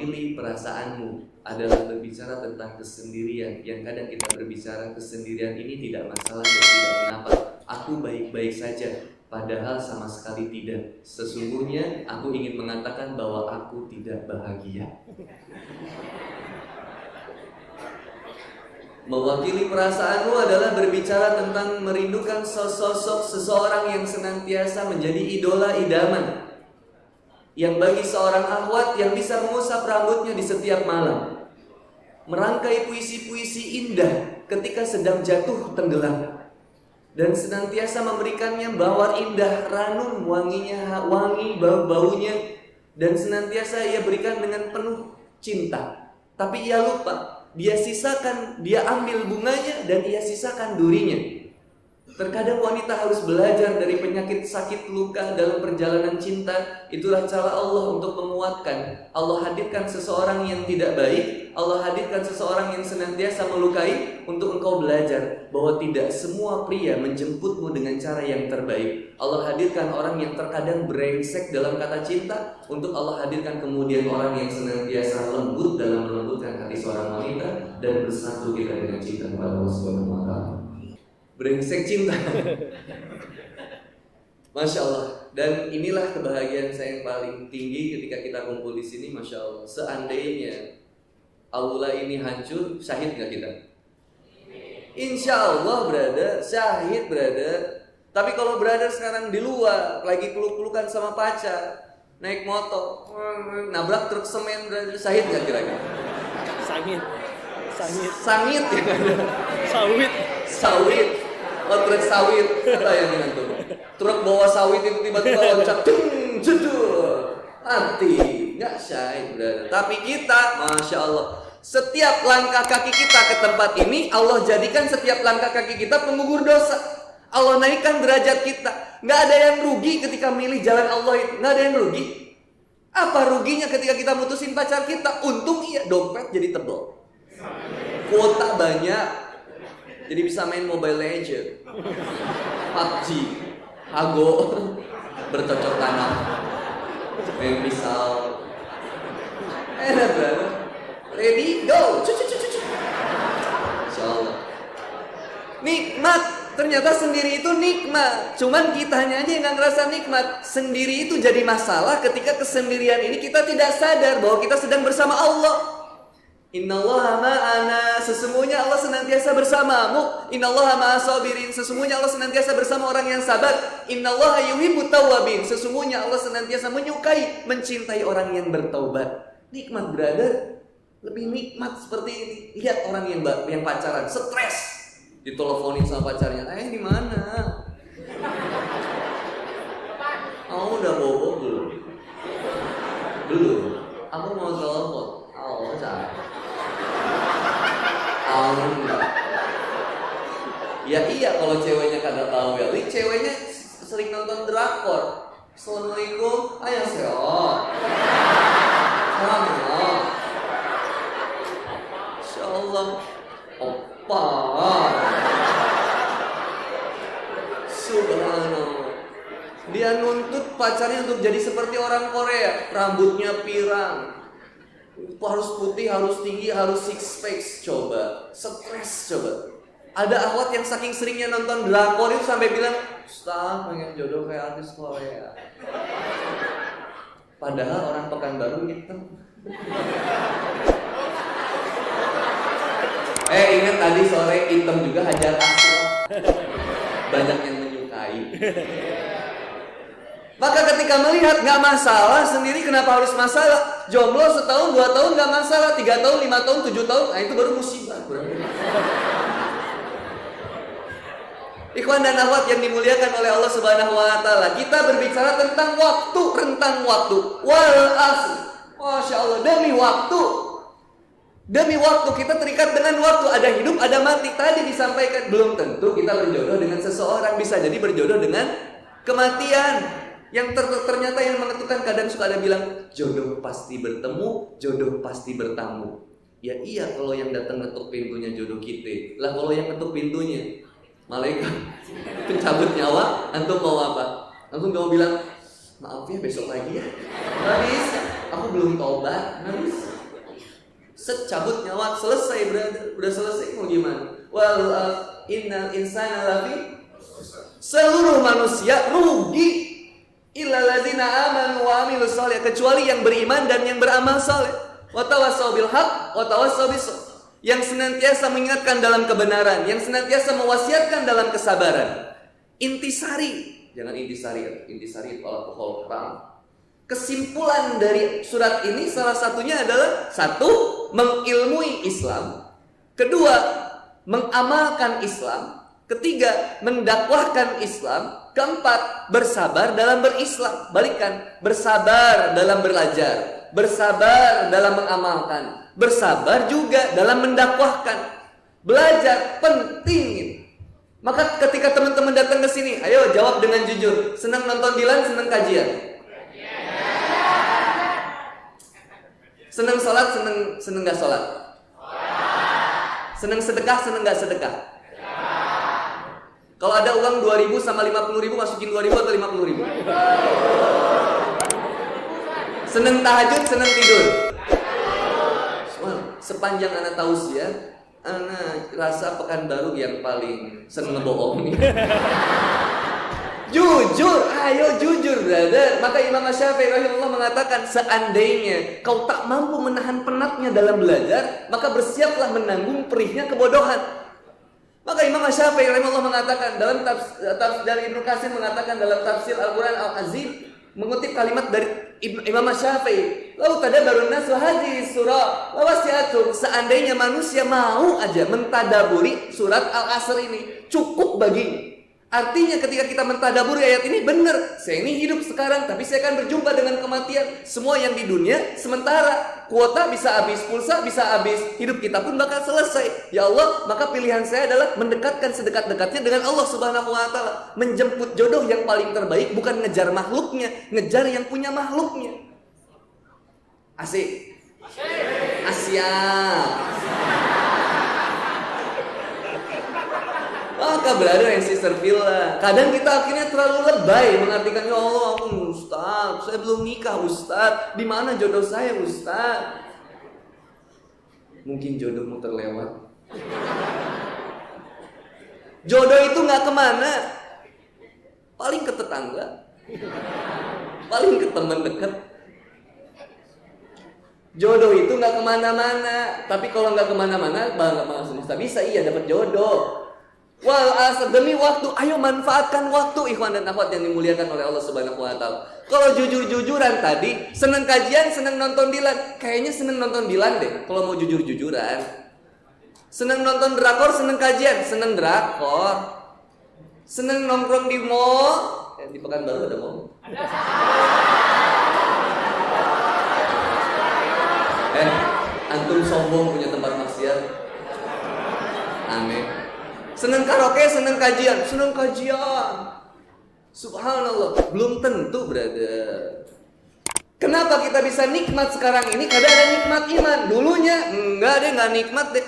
mewakili perasaanmu adalah berbicara tentang kesendirian. Yang kadang kita berbicara kesendirian ini tidak masalah dan tidak mengapa. Aku baik-baik saja, padahal sama sekali tidak. Sesungguhnya aku ingin mengatakan bahwa aku tidak bahagia. Mewakili perasaanmu adalah berbicara tentang merindukan sosok seseorang yang senantiasa menjadi idola idaman, yang bagi seorang akhwat yang bisa mengusap rambutnya di setiap malam, merangkai puisi-puisi indah ketika sedang jatuh tenggelam, dan senantiasa memberikannya bawar indah, ranum wanginya, wangi baunya, dan senantiasa ia berikan dengan penuh cinta. Tapi ia lupa, dia sisakan, dia ambil bunganya dan ia sisakan durinya. Terkadang wanita harus belajar dari penyakit sakit luka dalam perjalanan cinta. Itulah cara Allah untuk menguatkan. Allah hadirkan seseorang yang tidak baik, Allah hadirkan seseorang yang senantiasa melukai, untuk engkau belajar bahwa tidak semua pria menjemputmu dengan cara yang terbaik. Allah hadirkan orang yang terkadang brengsek dalam kata cinta, untuk Allah hadirkan kemudian orang yang senantiasa lembut dalam melembutkan hati seorang wanita, dan bersatu kita dengan cinta kepada Allah Subhanahu wa Ta'ala. Brengsek cinta. Masya Allah. Dan inilah kebahagiaan saya yang paling tinggi ketika kita kumpul di sini. Masya Allah. Seandainya aula ini hancur, syahid gak kita? Insya Allah brother, syahid brother. Tapi kalau brother sekarang di luar, lagi peluk-pelukan sama pacar, naik motor, nabrak truk semen, brother, syahid gak kira-kira? Sangit Sangit ya kan? Sawit. Oh, truk sawit, apa yang ngantuk? Truk bawa sawit itu tiba-tiba loncat, jedul, mati, nggak syahid brother. Tapi kita, masya Allah, setiap langkah kaki kita ke tempat ini, Allah jadikan setiap langkah kaki kita penggugur dosa. Allah naikkan derajat kita. Nggak ada yang rugi ketika milih jalan Allah itu, nggak ada yang rugi. Apa ruginya ketika kita mutusin pacar kita? Untung iya, dompet jadi tebal, kuota banyak. Jadi bisa main Mobile Legends, PUBG, Hago, bercocok tanam, main pisau. Enak banget. Ready, go. Insyaallah. Nikmat. Ternyata sendiri itu nikmat. Cuman kitanya aja yang gak ngerasa nikmat. Sendiri itu jadi masalah ketika kesendirian ini kita tidak sadar bahwa kita sedang bersama Allah. Innallaha ma'ana, sesungguhnya Allah senantiasa bersamamu. Innallaha ma'as sabirin, sesungguhnya Allah senantiasa bersama orang yang sabar. Innallaha yuhibbut tawwabin, sesungguhnya Allah senantiasa menyukai, mencintai orang yang bertaubat. Nikmat brother, lebih nikmat seperti ini. Lihat orang yang pacaran, stres, diteleponin sama pacarnya, di mana? Oh, udah bobo belum? Belum. Aku mau telepon. Oh, jangan. Enggak. Ya iya kalau ceweknya kagak tahu ya. Ini ceweknya sering nonton drakor. Assalamualaikum, ayah sehat. Selamat. Insyaallah. Opa. Subhanallah. Dia nuntut pacarnya untuk jadi seperti orang Korea, rambutnya pirang, harus putih, harus tinggi, harus six pack. Coba, stres coba. Ada akhwat yang saking seringnya nonton drakor itu sampai bilang, Ustaz pengen jodoh kayak artis Korea. Padahal orang Pekanbaru hitam. Ingat tadi sore hitam juga Hajar Aswad. Banyak yang menyukai. Maka ketika melihat gak masalah sendiri, kenapa harus masalah? Jomblo setahun, 2 tahun gak masalah, 3 tahun, 5 tahun, 7 tahun, nah itu baru musibah. Ikhwan dan akhwat yang dimuliakan oleh Allah Subhanahu wa Ta'ala, kita berbicara tentang waktu, rentang waktu. Wal asr. Masya Allah, demi waktu. Demi waktu kita terikat dengan waktu, ada hidup, ada mati. Tadi disampaikan belum tentu kita berjodoh dengan seseorang, bisa jadi berjodoh dengan kematian. Yang ternyata yang menentukan, kadang suka ada bilang jodoh pasti bertemu, jodoh pasti bertamu. Ya iya kalau yang datang ngetuk pintunya jodoh kita. Lah kalau yang ngetuk pintunya malaikat pencabut nyawa, antum mau apa? Antum mau bilang maaf ya besok lagi ya. Nggak bisa, aku belum tobat. Nggak bisa. Secabut nyawa, selesai brother. Udah selesai mau gimana? Wal innal insana lafi, seluruh manusia rugi. Illal ladzina amanu wa amilus shalih, kecuali yang beriman dan yang beramal saleh. Wa tawassau bil haqq wa tawassau bis sabr, yang senantiasa mengingatkan dalam kebenaran, yang senantiasa mewasiatkan dalam kesabaran. Intisari, jangan intisari itu alkohol haram. Kesimpulan dari surat ini salah satunya adalah satu, mengilmui Islam. Kedua, mengamalkan Islam. Ketiga, mendakwahkan Islam. Keempat, bersabar dalam berislam. Balikan, bersabar dalam belajar, bersabar dalam mengamalkan, bersabar juga dalam mendakwahkan. Belajar penting. Maka ketika teman-teman datang ke sini, ayo jawab dengan jujur. Senang nonton Dilan, senang kajian? Senang sholat, senang gak sholat? Senang sedekah, senang gak sedekah? Kalau ada uang 2.000 sama 50.000, masukin 2.000 atau 50.000? Senang tahajud, senang tidur? Sepanjang anak tausiah, anak rasa Pekanbaru yang paling seneng ngebohong. Jujur, ayo jujur brother. Maka Imam Syafi'i rahimahullah mengatakan, seandainya kau tak mampu menahan penatnya dalam belajar, maka bersiaplah menanggung perihnya kebodohan. Maka Imam Syafi'i rahimahullah mengatakan dalam dari Ibnu Katsir mengatakan dalam tafsir Al-Quran Al-Azim, mengutip kalimat dari Imam Syafi'i, "Lau tadabbarun nas hadhihi surah lawasi'atuhum." Seandainya manusia mau aja mentadaburi surat Al-Asr ini, cukup baginya. Artinya ketika kita mentadaburi ayat ini, benar, saya ini hidup sekarang, tapi saya akan berjumpa dengan kematian. Semua yang di dunia sementara, kuota bisa habis, pulsa bisa habis, hidup kita pun bakal selesai. Ya Allah, maka pilihan saya adalah mendekatkan sedekat-dekatnya dengan Allah Subhanahu wa Ta'ala, menjemput jodoh yang paling terbaik, bukan ngejar makhluknya, ngejar yang punya makhluknya. Asik. Asyik. Maka brother and sister Villa, kadang kita akhirnya terlalu lebay mengartikan, ya Allah, aku Ustaz, saya belum nikah Ustaz, di mana jodoh saya Ustaz? Mungkin jodohmu terlewat. Jodoh itu nggak kemana, paling ke tetangga, paling ke teman dekat. Jodoh itu nggak kemana-mana, tapi kalau nggak kemana-mana, langsung bisa iya dapat jodoh. Wal asr, demi waktu, ayo manfaatkan waktu ikhwan dan akhwat yang dimuliakan oleh Allah Subhanahu wa Ta'ala. Kalau jujur-jujuran tadi, seneng kajian, seneng nonton Dilan, kayaknya seneng nonton Dilan deh kalau mau jujur-jujuran. Seneng nonton drakor, seneng kajian, seneng drakor. Seneng nongkrong di mall, di Pekanbaru ada mall? Antum sombong punya tempat maksiat. Aneh. Seneng karaoke, seneng kajian, seneng kajian. Subhanallah, belum tentu brother. Kenapa kita bisa nikmat sekarang ini? Karena ada nikmat iman. Dulunya enggak deh, enggak nikmat deh.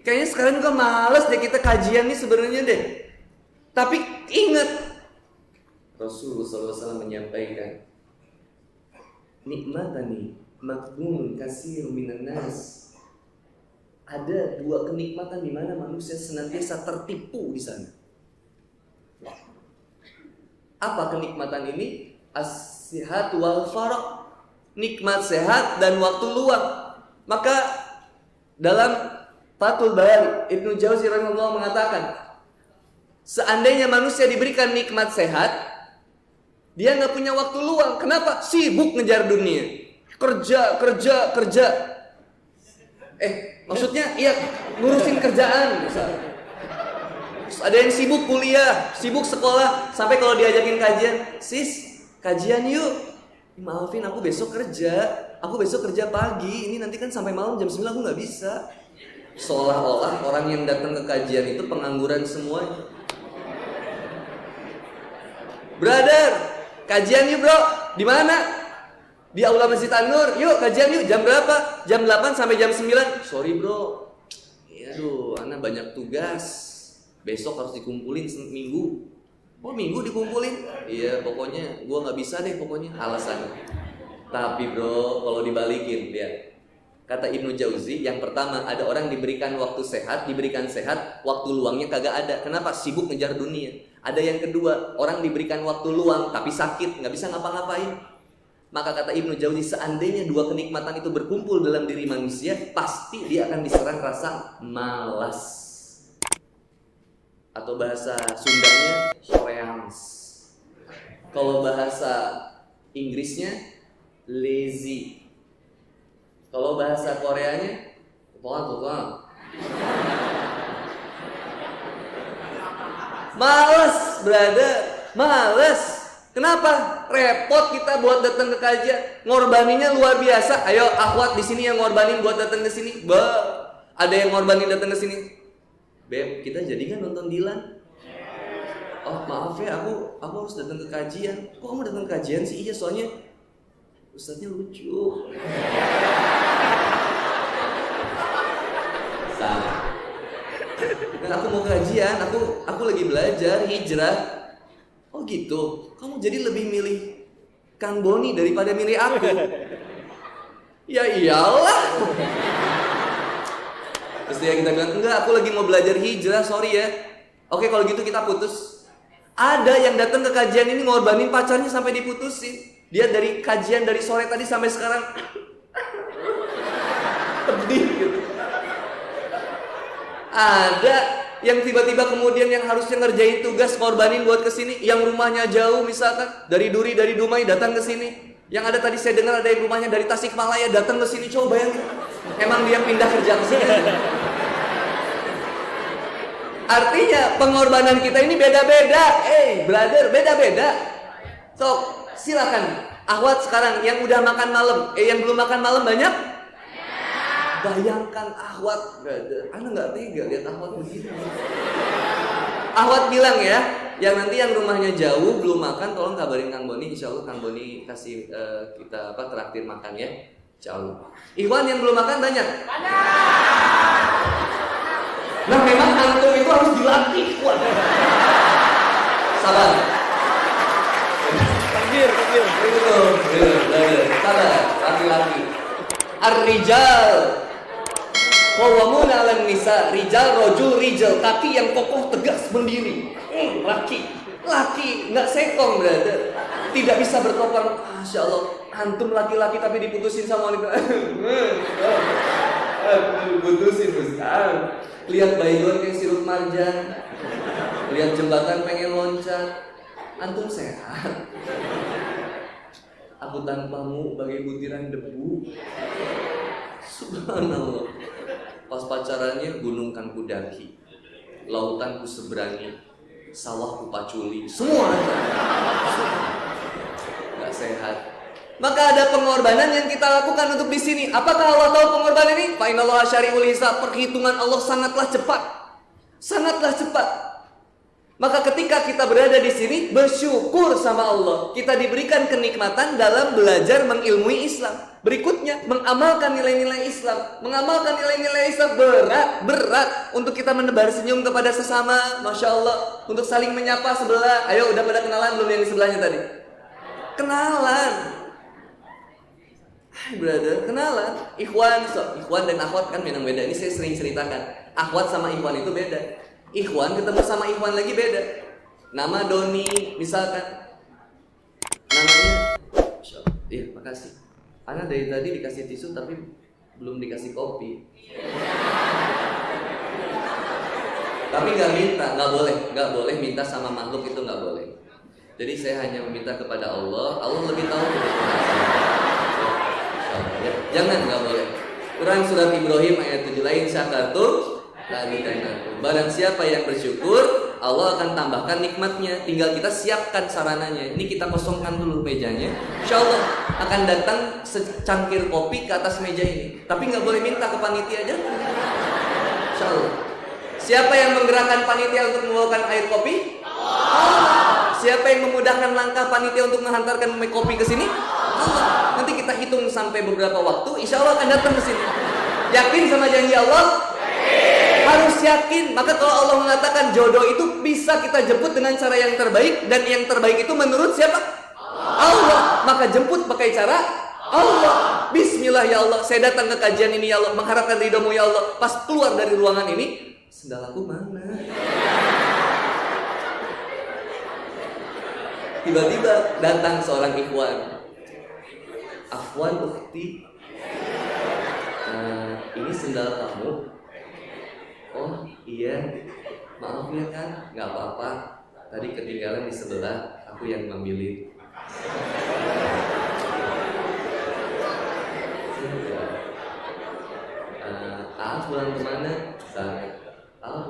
Kayaknya sekarang juga males deh kita kajian nih sebenarnya deh. Tapi ingat, Rasulullah SAW menyampaikan, nikmatani makbun kasir minan nas. Ada dua kenikmatan di mana manusia senantiasa tertipu di sana. Apa kenikmatan ini? As-sihat wal faraq. Nikmat sehat dan waktu luang. Maka dalam Fathul Bari, Ibnu Jauzi rahimahullah mengatakan, seandainya manusia diberikan nikmat sehat, dia nggak punya waktu luang. Kenapa? Sibuk ngejar dunia. Kerja. Maksudnya iya ngurusin kerjaan misalnya. Terus ada yang sibuk kuliah, sibuk sekolah, sampai kalau diajakin kajian, sis, kajian yuk. Maafin aku besok kerja pagi. Ini nanti kan sampai malam jam 9 aku nggak bisa. Seolah-olah orang yang datang ke kajian itu pengangguran semuanya. Brother, kajian yuk bro. Di mana? Di Aula Masjid An-Nur, yuk kajian yuk, jam berapa? Jam 8 sampai jam 9. Sorry bro, aduh, anak banyak tugas. Besok harus dikumpulin minggu. Oh minggu dikumpulin? Iya pokoknya, gue gak bisa deh pokoknya, alasan. Tapi bro, kalau dibalikin, lihat. Kata Ibnu Jauzi, yang pertama ada orang diberikan waktu sehat, waktu luangnya kagak ada. Kenapa? Sibuk ngejar dunia. Ada yang kedua, orang diberikan waktu luang tapi sakit, nggak bisa ngapa-ngapain. Maka kata Ibnu Jauzi, seandainya dua kenikmatan itu berkumpul dalam diri manusia, pasti dia akan diserang rasa malas. Atau bahasa Sundanya, soeans. Kalau bahasa Inggrisnya, lazy. Kalau bahasa Koreanya, pokoknya males, brother, males. Kenapa? Repot kita buat datang ke kajian, ngorbaninya luar biasa. Ayo, akhwat di sini yang ngorbanin buat datang ke sini. Ada yang ngorbanin datang ke sini. Beb, kita jadi kan nonton Dilan? Oh, maaf ya, aku harus datang ke kajian. Kok kamu datang ke kajian sih? Iya, soalnya ustadznya lucu. Salah. Dan aku mau kajian, aku lagi belajar hijrah. Oh gitu. Kamu jadi lebih milih Kang Boni daripada milih aku. Ya iyalah. Terus dia kita bilang, enggak, aku lagi mau belajar hijrah, sorry ya. Oke, kalau gitu kita putus. Ada yang datang ke kajian ini ngorbanin pacarnya sampai diputusin. Dia dari kajian dari sore tadi sampai sekarang pedih gitu. Ada yang tiba-tiba kemudian yang harusnya ngerjain tugas ngorbanin buat kesini, yang rumahnya jauh misalkan dari Duri, dari Dumai datang ke sini. Yang ada tadi saya dengar ada yang rumahnya dari Tasikmalaya datang ke sini. Coba bayangin, emang dia pindah kerja ke sini. Artinya pengorbanan kita ini beda-beda. Brother, beda-beda. So, silakan akhwat sekarang yang udah makan malam, yang belum makan malam banyak. Bayangkan akhwat, brother, Anda nggak tega lihat akhwat begini. Akhwat bilang ya, yang nanti yang rumahnya jauh belum makan, tolong kabarin Kang Boni. Insya Allah Kang Boni kasih kita traktir makan ya. Insya Allah. Ikhwan yang belum makan banyak. Nah memang antum itu harus dilatih, kuat. Sabar. Takbir. Sabar, laki-laki. Ar-rijal qawwamuna 'alan nisa, rijal, rojul, rijal, kaki yang kokoh tegas berdiri. Laki, nggak sekong, brother. Tidak bisa bertopang. Masya Allah, antum laki-laki tapi diputusin sama wanita. Putusin Ustaz. Lihat baygon kayak sirup marjan, lihat jembatan pengen loncat. Antum sehat. Aku tanpamu bagai butiran debu. Subhanallah. Pas pacarannya gunung kan kudaki, lautan ku seberangi, sawah ku paculi, semua nggak sehat. Maka ada pengorbanan yang kita lakukan untuk di sini. Apakah Allah tahu pengorbanan ini? Fa innallaha syari'ul hisab. Perhitungan Allah sangatlah cepat. Sangatlah cepat. Maka ketika kita berada di sini, bersyukur sama Allah. Kita diberikan kenikmatan dalam belajar mengilmui Islam. Berikutnya, mengamalkan nilai-nilai Islam. Mengamalkan nilai-nilai Islam berat untuk kita menebar senyum kepada sesama. Masya Allah. Untuk saling menyapa sebelah. Ayo, udah pada kenalan belum yang di sebelahnya tadi? Kenalan. Brother, kenalan. Ikhwan dan akhwat kan memang beda. Ini saya sering ceritakan. Akhwat sama ikhwan itu beda. Ikhwan ketemu sama ikhwan lagi beda. Nama Doni misalkan, namanya, iya makasih. Ana dari tadi dikasih tisu tapi belum dikasih kopi. Tapi nggak boleh minta sama makhluk, itu nggak boleh. Jadi saya hanya meminta kepada Allah. Allah lebih tahu. Jangan, nggak boleh. Quran surat Ibrahim ayat 7 lain syakartum lazidannakum. Barang siapa yang bersyukur, Allah akan tambahkan nikmatnya. Tinggal kita siapkan sarananya. Ini kita kosongkan dulu mejanya. Insya Allah akan datang secangkir kopi ke atas meja ini. Tapi nggak boleh minta ke panitia aja. Insya Allah. Siapa yang menggerakkan panitia untuk membawakan air kopi? Allah. Siapa yang memudahkan langkah panitia untuk menghantarkan kopi ke sini? Allah. Nanti kita hitung sampai beberapa waktu, insya Allah akan datang ke sini. Yakin sama janji Allah? Harus yakin. Maka kalau Allah mengatakan jodoh itu bisa kita jemput dengan cara yang terbaik, dan yang terbaik itu menurut siapa? Allah. Maka jemput pakai cara Allah. Bismillah ya Allah, saya datang ke kajian ini ya Allah, mengharapkan ridhomu ya Allah. Pas keluar dari ruangan ini, sendal aku mana? Tiba-tiba datang seorang ikhwan. Afwan ukhti, ini sendal kamu? Oh iya, maaf ya kan, nggak apa-apa. Tadi ketinggalan di sebelah, aku yang ngambilin. Pulang kemana?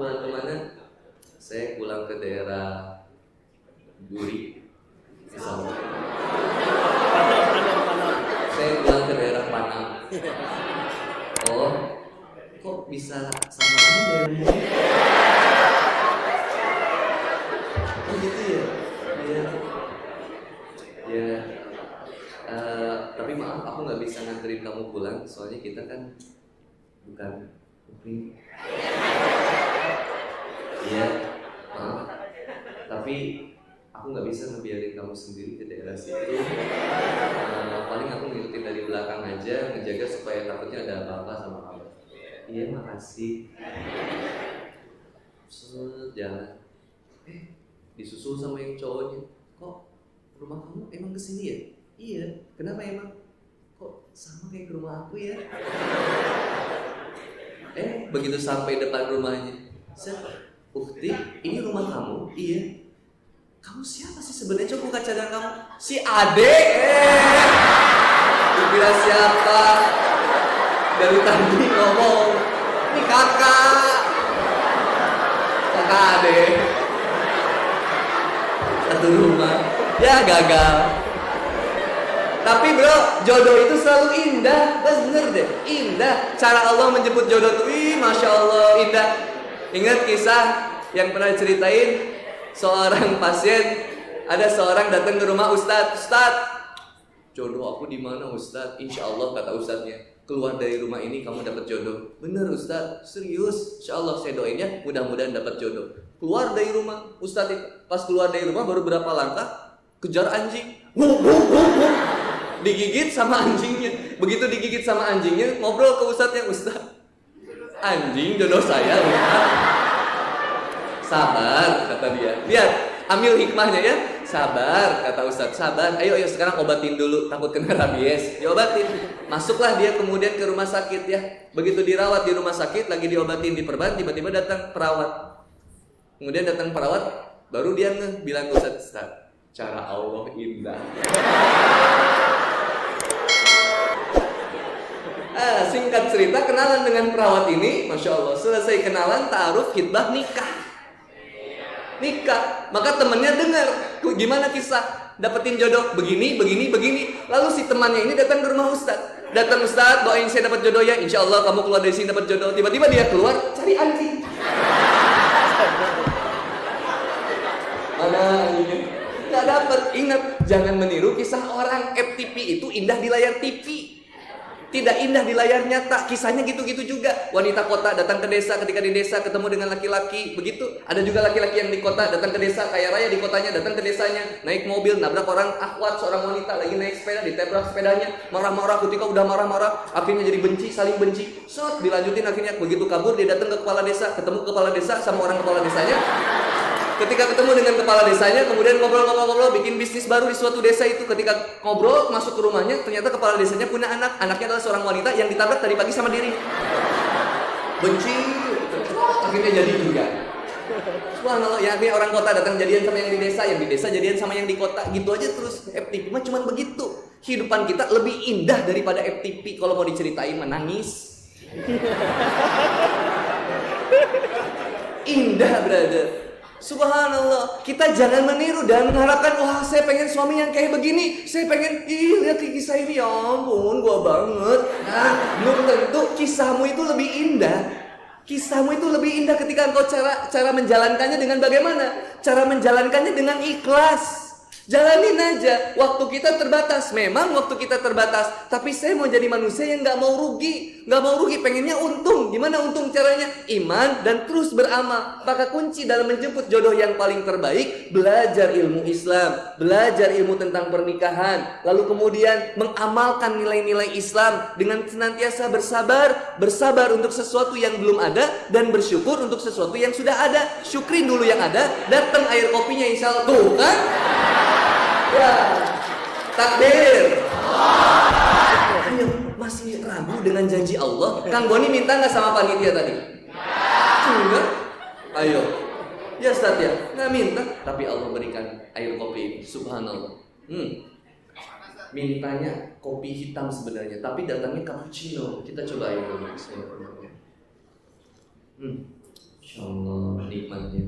Pulang kemana? Saya pulang ke daerah Duri. Saya pulang ke daerah Panang. Oh, kok bisa sama Anda? Oh gitu ya? Iya. Ya. Tapi maaf, aku nggak bisa nganterin kamu pulang. Soalnya kita kan bukan mungkin. Iya, maaf. Tapi aku nggak bisa ngebiarin kamu sendiri ke daerah situ. Paling aku ngikutin dari belakang aja, ngejaga supaya takutnya ada apa-apa sama kamu. Iya, makasih. Jalan. Disusul sama yang cowoknya. Kok rumah kamu emang kesini ya? Iya. Kenapa emang? Kok sama kayak ke rumah aku ya? Begitu sampai depan rumahnya, Ukti, ini rumah kamu? Iya. Kamu siapa sih sebenarnya? Coba buka cadar kamu. Si Ade. Dikira siapa? Dari tadi ngomong, ini kakak. Kakak Ade. Satu rumah. Ya gagal. Tapi bro, jodoh itu selalu indah. Bener deh, indah. Cara Allah menjemput jodoh tuh, Masya Allah, indah. Ingat kisah yang pernah diceritain seorang pasien, ada seorang datang ke rumah Ustadz. Ustadz, jodoh aku di mana Ustadz? Insya Allah kata Ustadznya, keluar dari rumah ini kamu dapat jodoh. Bener Ustadz, serius. Insya Allah saya doain ya, mudah-mudahan dapat jodoh. Keluar dari rumah Ustadz itu, pas keluar dari rumah baru berapa langkah, kejar anjing. Digigit sama anjingnya. Begitu digigit sama anjingnya, ngobrol ke Ustadznya, Ustadz, anjing jodoh saya Ustadz. Sabar kata dia. Lihat, ambil hikmahnya ya. Sabar kata Ustadz, sabar. Ayo sekarang obatin dulu, takut kena rabies. Diobatin. Masuklah dia kemudian ke rumah sakit ya. Begitu dirawat di rumah sakit, lagi diobatin, diperban, tiba-tiba datang perawat. Kemudian datang perawat, baru dia bilang ke Ustadz, Ustadz, cara Allah indah. Singkat cerita, kenalan dengan perawat ini, Masya Allah. Selesai kenalan, ta'aruf, khitbah, nikah. Maka temannya dengar, gimana kisah dapetin jodoh, begini. Lalu si temannya ini datang ke rumah Ustadz. Datang, Ustadz, doain saya dapat jodoh ya. Insya Allah kamu keluar dari sini dapat jodoh. Tiba-tiba dia keluar cari anjing. Mana anjingnya? Gak dapet. Ingat, jangan meniru kisah orang. FTP itu indah di layar TV, tidak indah di layar nyata. Kisahnya gitu-gitu juga. Wanita kota datang ke desa, ketika di desa ketemu dengan laki-laki. Begitu. Ada juga laki-laki yang di kota datang ke desa, kaya raya di kotanya, datang ke desanya, naik mobil, nabrak orang akhwat, seorang wanita lagi naik sepeda, ditabrak sepedanya, marah-marah. Ketika udah marah-marah, akhirnya jadi benci, saling benci. Dilanjutin akhirnya. Begitu kabur, dia datang ke kepala desa, ketemu kepala desa sama orang kepala desanya. Ketika ketemu dengan kepala desanya, kemudian ngobrol-ngobrol, bikin bisnis baru di suatu desa itu. Ketika ngobrol, masuk ke rumahnya, ternyata kepala desanya punya anak. Anaknya adalah seorang wanita yang ditabrak tadi pagi sama diri. Benci, akhirnya jadi juga. Subhanallah, ya akhirnya orang kota datang jadian sama yang di desa jadian sama yang di kota. Gitu aja terus. FTP mah cuma begitu. Kehidupan kita lebih indah daripada FTP. Kalau mau diceritain menangis. Indah, brother. Subhanallah, kita jangan meniru dan mengharapkan, wah saya pengen suami yang kayak begini, saya pengen, lihat kisah ini, ya ampun, gua banget. Nah, belum tentu kisahmu itu lebih indah. Kisahmu itu lebih indah ketika engkau cara menjalankannya dengan bagaimana? Cara menjalankannya dengan ikhlas. Jalanin aja, waktu kita terbatas. Memang waktu kita terbatas, tapi saya mau jadi manusia yang gak mau rugi. Pengennya untung. Gimana untung caranya? Iman dan terus beramal. Maka kunci dalam menjemput jodoh yang paling terbaik, belajar ilmu Islam, belajar ilmu tentang pernikahan, lalu kemudian mengamalkan nilai-nilai Islam dengan senantiasa bersabar untuk sesuatu yang belum ada, dan bersyukur untuk sesuatu yang sudah ada. Syukrin dulu yang ada, datang air kopinya insya Allah. Tuh kan? Ya, takbir. Ayo, masih ragu dengan janji Allah? Kang Boni minta nggak sama panitia tadi? Enggak. Ayo. Ya Ustaz ya, nggak minta, tapi Allah berikan air kopi ini. Subhanallah. Mintanya kopi hitam sebenarnya, tapi datangnya cappuccino. Kita coba ayo. Insya Allah nikmatnya.